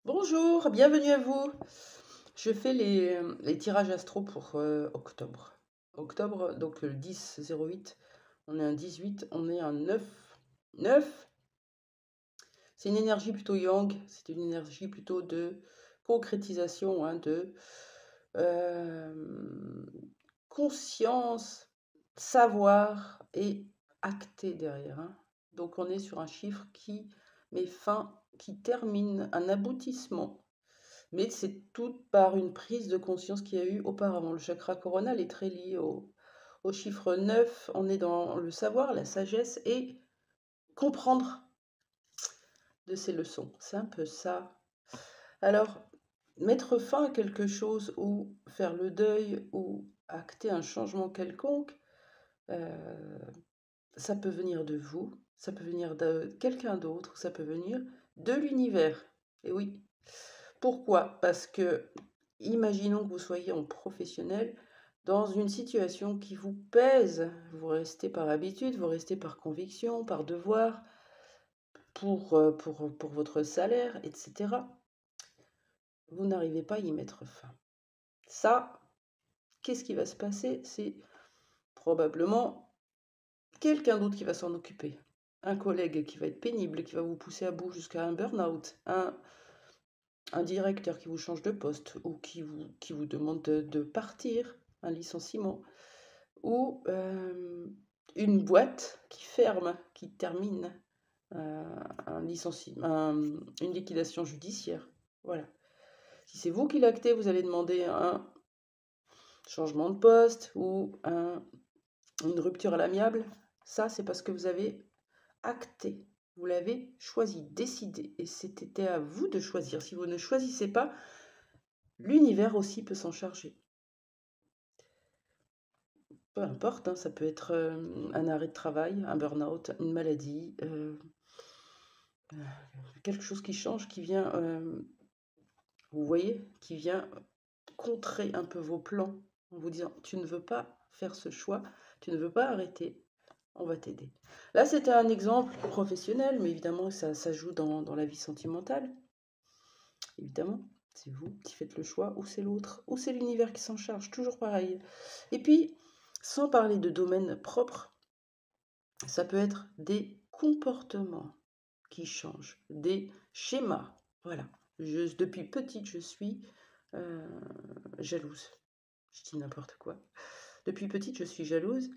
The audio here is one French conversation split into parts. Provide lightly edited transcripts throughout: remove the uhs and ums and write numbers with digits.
Bonjour, bienvenue à vous. Je fais les tirages astro pour octobre. Octobre, donc le 10-08, on est un 18, on est un 9. 9, c'est une énergie plutôt yang, c'est une énergie plutôt de concrétisation, hein, de euh, conscience, savoir et acter derrière, hein. Donc on est sur un chiffre qui met fin, qui termine un aboutissement. Mais c'est tout par une prise de conscience qu'il y a eu auparavant. Le chakra coronal est très lié au chiffre 9. On est dans le savoir, la sagesse et comprendre de ces leçons. C'est un peu ça. Alors, mettre fin à quelque chose ou faire le deuil ou acter un changement quelconque, euh, ça peut venir de vous, ça peut venir de quelqu'un d'autre, ça peut venir de l'univers. Et oui. Pourquoi? Parce que, imaginons que vous soyez en professionnel dans une situation qui vous pèse. Vous restez par habitude, vous restez par conviction, par devoir, pour votre salaire, etc. Vous n'arrivez pas à y mettre fin. Ça, qu'est-ce qui va se passer? C'est probablement quelqu'un d'autre qui va s'en occuper. Un collègue qui va être pénible, qui va vous pousser à bout jusqu'à un burn-out. Un directeur qui vous change de poste ou qui vous demande de partir, un licenciement, ou une boîte qui ferme, qui termine, un licenciement, une liquidation judiciaire. Voilà. Si c'est vous qui l'actez, vous allez demander un changement de poste ou une rupture à l'amiable. Ça, c'est parce que vous avez acté. Vous l'avez choisi, décidé. Et c'était à vous de choisir. Si vous ne choisissez pas, l'univers aussi peut s'en charger. Peu importe, hein, ça peut être un arrêt de travail, un burn-out, une maladie, quelque chose qui change, qui vient, vous voyez, qui vient contrer un peu vos plans en vous disant tu ne veux pas faire ce choix, tu ne veux pas arrêter, on va t'aider. Là, c'était un exemple professionnel, mais évidemment, ça joue dans la vie sentimentale. Évidemment, c'est vous qui faites le choix, ou c'est l'autre, ou c'est l'univers qui s'en charge, toujours pareil. Et puis, sans parler de domaine propre, ça peut être des comportements qui changent, des schémas. Voilà. Depuis petite, je suis euh, jalouse. Je dis n'importe quoi. Depuis petite, je suis jalouse.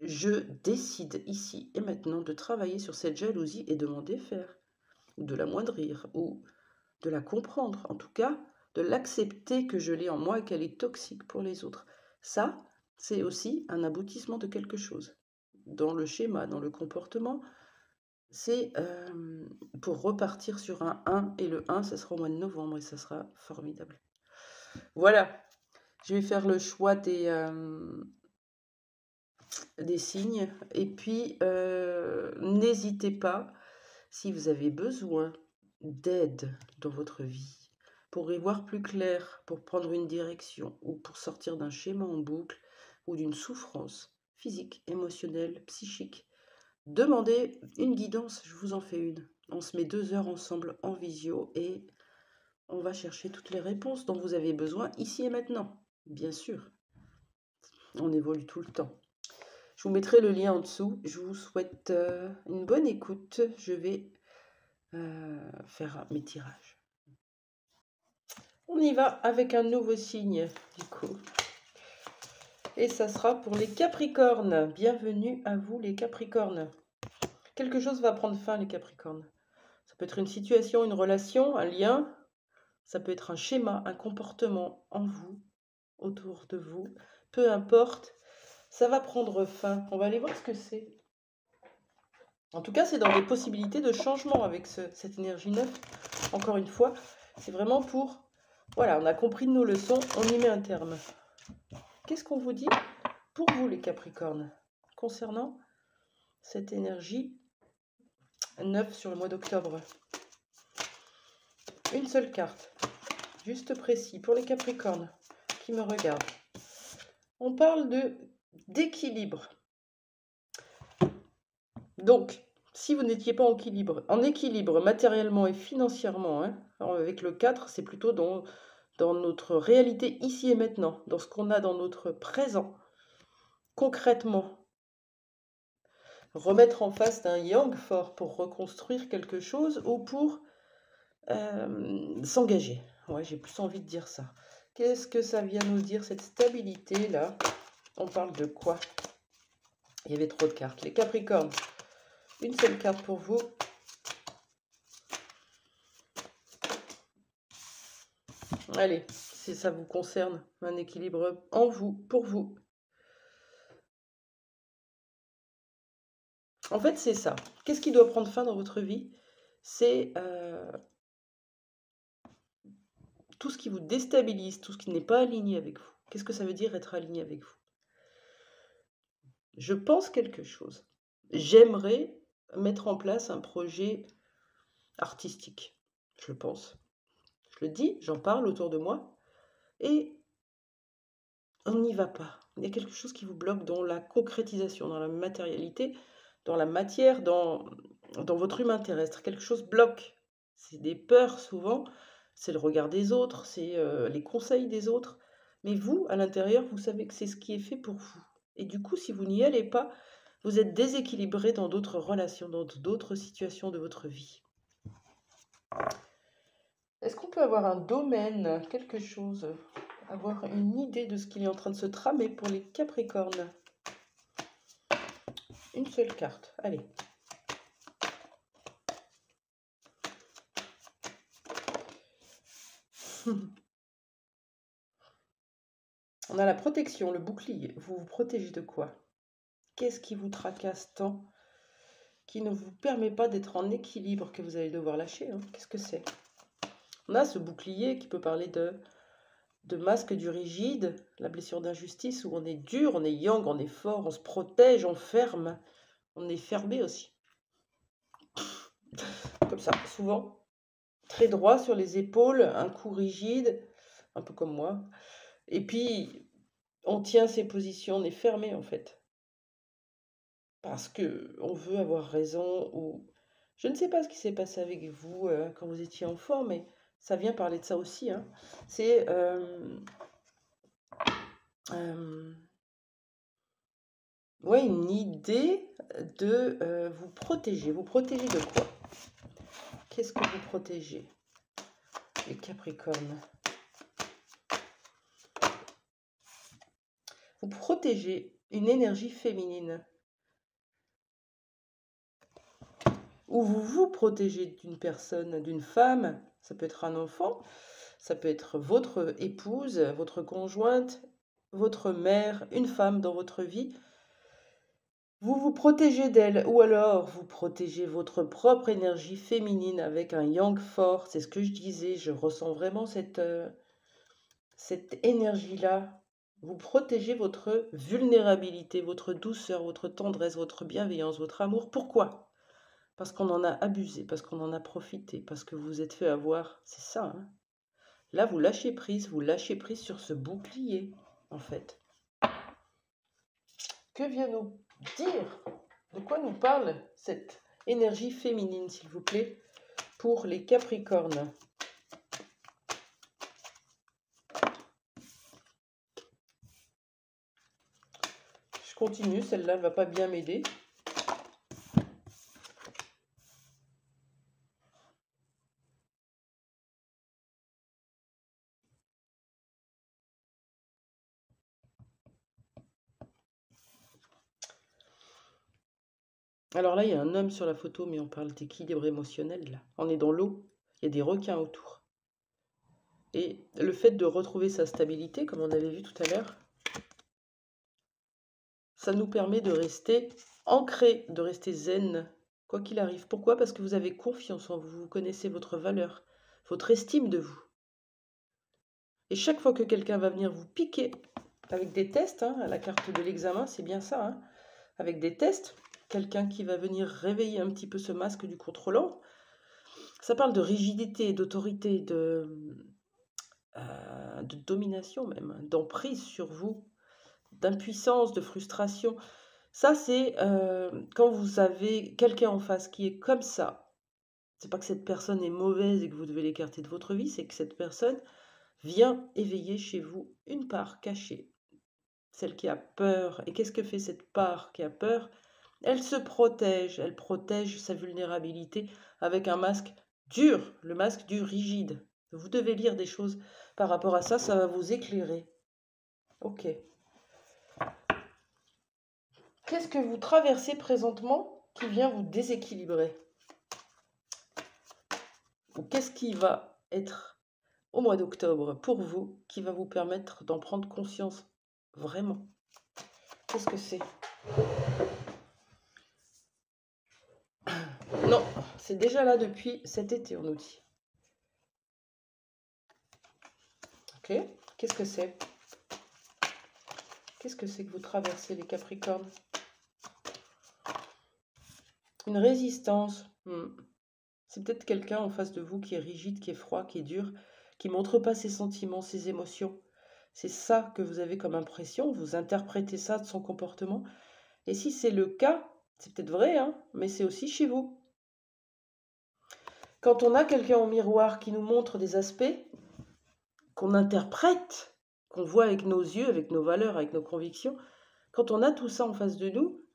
Je décide ici et maintenant de travailler sur cette jalousie et de m'en défaire, ou de l'amoindrir, ou de la comprendre, en tout cas, de l'accepter que je l'ai en moi et qu'elle est toxique pour les autres. Ça, c'est aussi un aboutissement de quelque chose. Dans le schéma, dans le comportement, c'est pour repartir sur un 1, et le 1, ça sera au mois de novembre, et ça sera formidable. Voilà, je vais faire le choix des signes, et puis n'hésitez pas, si vous avez besoin d'aide dans votre vie, pour y voir plus clair, pour prendre une direction, ou pour sortir d'un schéma en boucle, ou d'une souffrance physique, émotionnelle, psychique, demandez une guidance, je vous en fais une. On se met 2 heures ensemble en visio et on va chercher toutes les réponses dont vous avez besoin ici et maintenant. Bien sûr, on évolue tout le temps. Je vous mettrai le lien en dessous. Je vous souhaite une bonne écoute. Je vais faire mes tirages. On y va avec un nouveau signe, du coup. Et ça sera pour les Capricornes. Bienvenue à vous, les Capricornes. Quelque chose va prendre fin, les Capricornes. Ça peut être une situation, une relation, un lien. Ça peut être un schéma, un comportement en vous, autour de vous. Peu importe, ça va prendre fin. On va aller voir ce que c'est. En tout cas, c'est dans des possibilités de changement avec cette énergie neuve. Encore une fois, c'est vraiment pour... Voilà, on a compris de nos leçons, on y met un terme. Qu'est-ce qu'on vous dit pour vous, les Capricornes, concernant cette énergie neuve sur le mois d'octobre? Une seule carte, juste précis, pour les Capricornes qui me regardent. On parle d'équilibre. Donc, si vous n'étiez pas en équilibre matériellement et financièrement, hein, alors avec le 4, c'est plutôt dans notre réalité ici et maintenant, dans ce qu'on a dans notre présent, concrètement. Remettre en face d'un yang fort pour reconstruire quelque chose ou pour s'engager. Ouais, j'ai plus envie de dire ça. Qu'est-ce que ça vient nous dire, cette stabilité-là? On parle de quoi? Il y avait trop de cartes. Les Capricornes, une seule carte pour vous. Allez, si ça vous concerne, un équilibre en vous, pour vous. En fait, c'est ça. Qu'est-ce qui doit prendre fin dans votre vie? C'est tout ce qui vous déstabilise, tout ce qui n'est pas aligné avec vous. Qu'est-ce que ça veut dire être aligné avec vous? Je pense quelque chose. J'aimerais mettre en place un projet artistique, je pense. Je le dis, j'en parle autour de moi, et on n'y va pas. Il y a quelque chose qui vous bloque dans la concrétisation, dans la matérialité, dans la matière, dans votre humain terrestre. Quelque chose bloque. C'est des peurs souvent, c'est le regard des autres, c'est les conseils des autres. Mais vous, à l'intérieur, vous savez que c'est ce qui est fait pour vous. Et du coup, si vous n'y allez pas, vous êtes déséquilibré dans d'autres relations, dans d'autres situations de votre vie. Est-ce qu'on peut avoir un domaine, quelque chose, avoir une idée de ce qu'il est en train de se tramer pour les Capricornes? Une seule carte, allez. On a la protection, le bouclier. Vous vous protégez de quoi? Qu'est-ce qui vous tracasse tant, qui ne vous permet pas d'être en équilibre, que vous allez devoir lâcher, hein? Qu'est-ce que c'est? On a ce bouclier qui peut parler de masque du rigide, la blessure d'injustice, où on est dur, on est yang, on est fort, on se protège, on ferme, on est fermé aussi. Comme ça, souvent. Très droit sur les épaules, un cou rigide, un peu comme moi. Et puis, on tient ses positions, on est fermé en fait. Parce que on veut avoir raison, ou je ne sais pas ce qui s'est passé avec vous quand vous étiez enfant, mais ça vient parler de ça aussi, hein. C'est ouais, une idée de vous protéger. Vous protégez de quoi? Qu'est-ce que vous protégez, les Capricornes? Vous protégez une énergie féminine. Ou vous vous protégez d'une personne, d'une femme, ça peut être un enfant, ça peut être votre épouse, votre conjointe, votre mère, une femme dans votre vie. Vous vous protégez d'elle, ou alors vous protégez votre propre énergie féminine avec un yang fort. C'est ce que je disais, je ressens vraiment cette énergie-là. Vous protégez votre vulnérabilité, votre douceur, votre tendresse, votre bienveillance, votre amour. Pourquoi? Parce qu'on en a abusé, parce qu'on en a profité, parce que vous vous êtes fait avoir. C'est ça, hein. Là, vous lâchez prise sur ce bouclier, en fait. Que vient nous dire? De quoi nous parle cette énergie féminine, s'il vous plaît, pour les Capricornes? Je continue, celle-là ne va pas bien m'aider. Alors là, il y a un homme sur la photo, mais on parle d'équilibre émotionnel, là. On est dans l'eau, il y a des requins autour. Et le fait de retrouver sa stabilité, comme on avait vu tout à l'heure, ça nous permet de rester ancré, de rester zen, quoi qu'il arrive. Pourquoi? Parce que vous avez confiance en vous, vous connaissez votre valeur, votre estime de vous. Et chaque fois que quelqu'un va venir vous piquer avec des tests, hein, à la carte de l'examen, c'est bien ça, hein, avec des tests, quelqu'un qui va venir réveiller un petit peu ce masque du contrôlant, ça parle de rigidité, d'autorité, de domination même, d'emprise sur vous, d'impuissance, de frustration. Ça, c'est quand vous avez quelqu'un en face qui est comme ça. C'est pas que cette personne est mauvaise et que vous devez l'écarter de votre vie, c'est que cette personne vient éveiller chez vous une part cachée, celle qui a peur. Et qu'est-ce que fait cette part qui a peur? Elle protège sa vulnérabilité avec un masque dur, le masque du rigide. Vous devez lire des choses par rapport à ça, ça va vous éclairer. Ok. Qu'est-ce que vous traversez présentement qui vient vous déséquilibrer? Ou qu'est-ce qui va être au mois d'octobre pour vous qui va vous permettre d'en prendre conscience vraiment? Qu'est-ce que c'est? Non, c'est déjà là depuis cet été, on nous dit. Ok, qu'est-ce que c'est? Qu'est-ce que c'est que vous traversez, les Capricornes? Une résistance. C'est peut-être quelqu'un en face de vous qui est rigide, qui est froid, qui est dur, qui ne montre pas ses sentiments, ses émotions. C'est ça que vous avez comme impression, vous interprétez ça de son comportement. Et si c'est le cas, c'est peut-être vrai, hein, mais c'est aussi chez vous. Quand on a quelqu'un au miroir qui nous montre des aspects qu'on interprète, qu'on voit avec nos yeux, avec nos valeurs, avec nos convictions, quand on a tout ça en face de nous,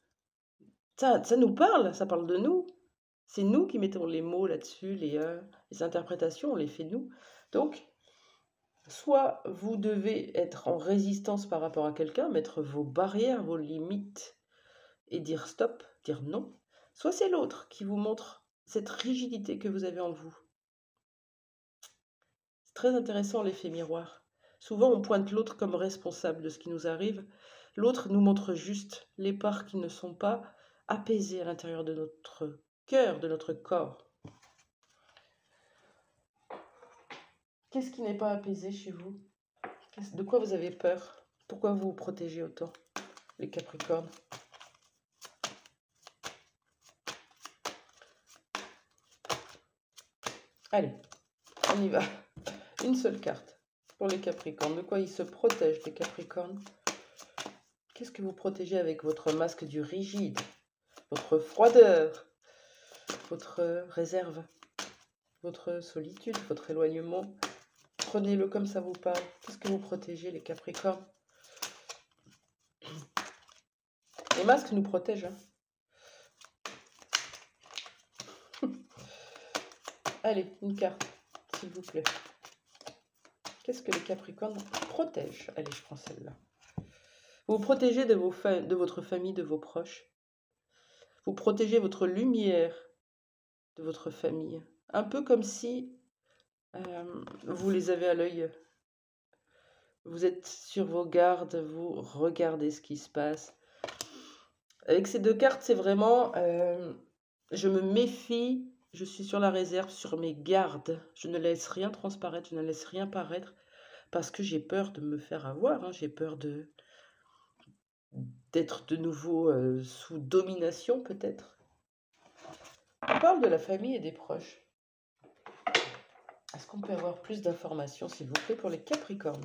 ça nous parle, ça parle de nous. C'est nous qui mettons les mots là-dessus, les interprétations, on les fait nous. Donc, soit vous devez être en résistance par rapport à quelqu'un, mettre vos barrières, vos limites et dire stop, dire non. Soit c'est l'autre qui vous montre cette rigidité que vous avez en vous. C'est très intéressant l'effet miroir. Souvent on pointe l'autre comme responsable de ce qui nous arrive. L'autre nous montre juste les parts qui ne sont pas apaisées à l'intérieur de notre cœur, de notre corps. Qu'est-ce qui n'est pas apaisé chez vous? De quoi vous avez peur? Pourquoi vous vous protégez autant, les Capricornes? Allez, on y va. Une seule carte pour les Capricornes. De quoi ils se protègent, les Capricornes? Qu'est-ce que vous protégez avec votre masque du rigide? Votre froideur, votre réserve, votre solitude, votre éloignement? Prenez-le comme ça vous parle. Qu'est-ce que vous protégez, les Capricornes? Les masques nous protègent, hein. Allez, une carte, s'il vous plaît. Qu'est-ce que les Capricornes protègent? Allez, je prends celle-là. Vous protégez de votre famille, de vos proches. Vous protégez votre lumière de votre famille. Un peu comme si vous les avez à l'œil. Vous êtes sur vos gardes, vous regardez ce qui se passe. Avec ces deux cartes, c'est vraiment... je me méfie, je suis sur la réserve, sur mes gardes. Je ne laisse rien transparaître, je ne laisse rien paraître. Parce que j'ai peur de me faire avoir, hein. J'ai peur d'être de nouveau sous domination, peut-être. On parle de la famille et des proches. Est-ce qu'on peut avoir plus d'informations, s'il vous plaît, pour les Capricornes?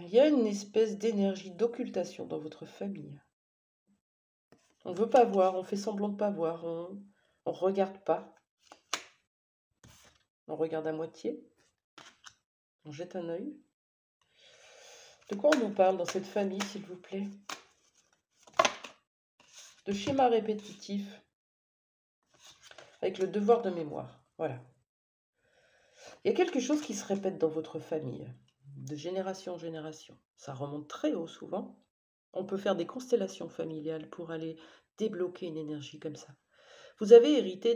Il y a une espèce d'énergie d'occultation dans votre famille. On ne veut pas voir, on fait semblant de ne pas voir, on ne regarde pas. On regarde à moitié, on jette un œil. De quoi on nous parle dans cette famille, s'il vous plaît? De schémas répétitifs, avec le devoir de mémoire. Voilà. Il y a quelque chose qui se répète dans votre famille, de génération en génération. Ça remonte très haut souvent. On peut faire des constellations familiales pour aller débloquer une énergie comme ça. Vous avez hérité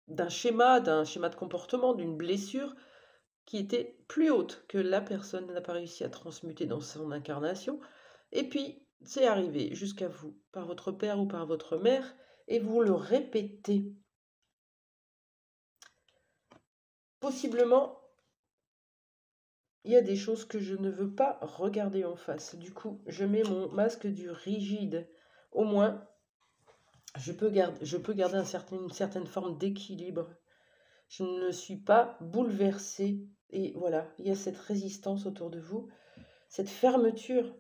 d'un schéma de comportement, d'une blessure qui était plus haute que la personne n'a pas réussi à transmuter dans son incarnation. Et puis, c'est arrivé jusqu'à vous, par votre père ou par votre mère, et vous le répétez. Possiblement, il y a des choses que je ne veux pas regarder en face. Du coup, je mets mon masque du rigide. Au moins, je peux garder une certaine forme d'équilibre. Je ne suis pas bouleversée. Et voilà, il y a cette résistance autour de vous. cette fermeture.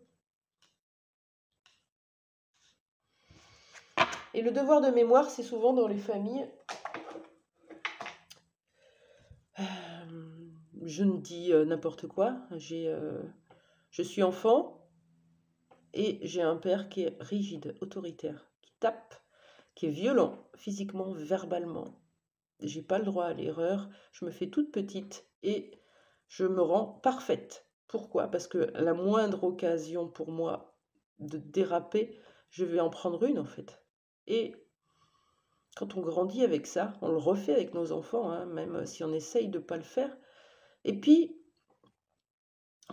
Et le devoir de mémoire, c'est souvent dans les familles. Je ne dis n'importe quoi. Je suis enfant et j'ai un père qui est rigide, autoritaire, qui tape, qui est violent, physiquement, verbalement. J'ai pas le droit à l'erreur. Je me fais toute petite et je me rends parfaite. Pourquoi? Parce que la moindre occasion pour moi de déraper, je vais en prendre une en fait. Et quand on grandit avec ça, on le refait avec nos enfants, hein, même si on essaye de ne pas le faire. Et puis,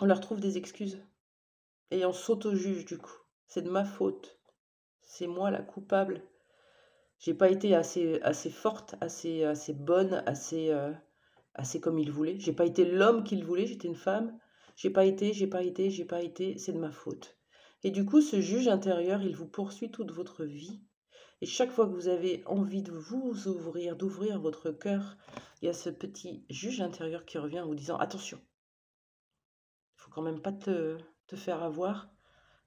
on leur trouve des excuses. Et on s'auto-juge du coup. C'est de ma faute. C'est moi la coupable. J'ai pas été assez forte, assez bonne, assez comme il voulait. J'ai pas été l'homme qu'il voulait, j'étais une femme. J'ai pas été, c'est de ma faute. Et du coup, ce juge intérieur, il vous poursuit toute votre vie. Et chaque fois que vous avez envie de vous ouvrir, d'ouvrir votre cœur, il y a ce petit juge intérieur qui revient en vous disant attention, il faut quand même pas te faire avoir.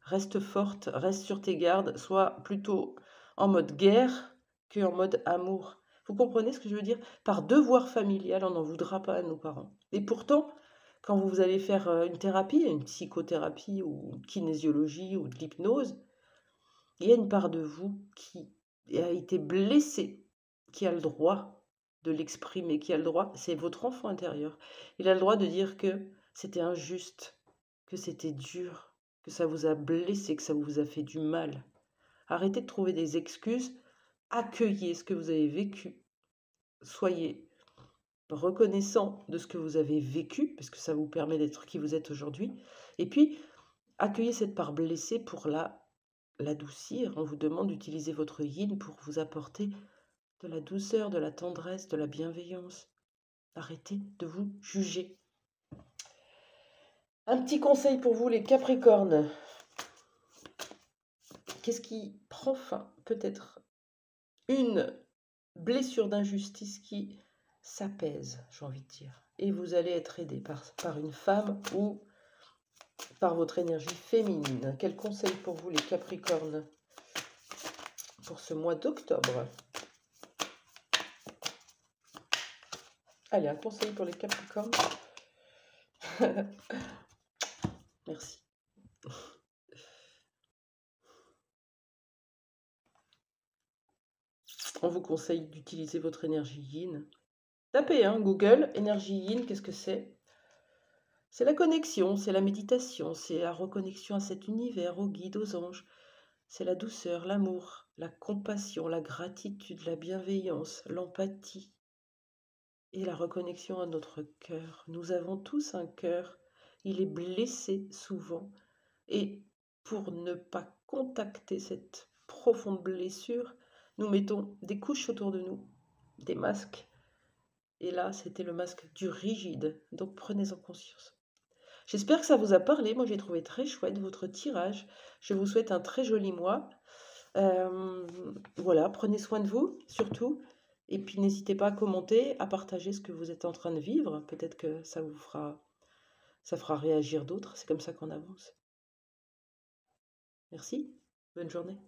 Reste forte, reste sur tes gardes, sois plutôt en mode guerre qu'en mode amour. Vous comprenez ce que je veux dire? Par devoir familial, on n'en voudra pas à nos parents. Et pourtant, quand vous allez faire une thérapie, une psychothérapie ou une kinésiologie ou de l'hypnose, il y a une part de vous qui a été blessée, qui a le droit de l'exprimer, qui a le droit, c'est votre enfant intérieur. Il a le droit de dire que c'était injuste, que c'était dur, que ça vous a blessé, que ça vous a fait du mal. Arrêtez de trouver des excuses, accueillez ce que vous avez vécu. Soyez reconnaissant de ce que vous avez vécu, parce que ça vous permet d'être qui vous êtes aujourd'hui. Et puis, accueillez cette part blessée pour l'adoucir. On vous demande d'utiliser votre yin pour vous apporter de la douceur, de la tendresse, de la bienveillance. Arrêtez de vous juger. Un petit conseil pour vous, les Capricornes. Qu'est-ce qui prend fin? Peut-être une blessure d'injustice qui s'apaise, j'ai envie de dire. Et vous allez être aidé par une femme ou par votre énergie féminine. Quel conseil pour vous, les Capricornes, pour ce mois d'octobre? Allez, un conseil pour les Capricornes. Merci. On vous conseille d'utiliser votre énergie yin. Tapez, Google, énergie yin, qu'est-ce que c'est? C'est la connexion, c'est la méditation, c'est la reconnexion à cet univers, aux guides, aux anges. C'est la douceur, l'amour, la compassion, la gratitude, la bienveillance, l'empathie et la reconnexion à notre cœur. Nous avons tous un cœur, il est blessé souvent. Et pour ne pas contacter cette profonde blessure, nous mettons des couches autour de nous, des masques. Et là, c'était le masque du rigide, donc prenez-en conscience. J'espère que ça vous a parlé. Moi, j'ai trouvé très chouette votre tirage. Je vous souhaite un très joli mois. Voilà, prenez soin de vous, surtout. Et puis, n'hésitez pas à commenter, à partager ce que vous êtes en train de vivre. Peut-être que ça fera réagir d'autres. C'est comme ça qu'on avance. Merci. Bonne journée.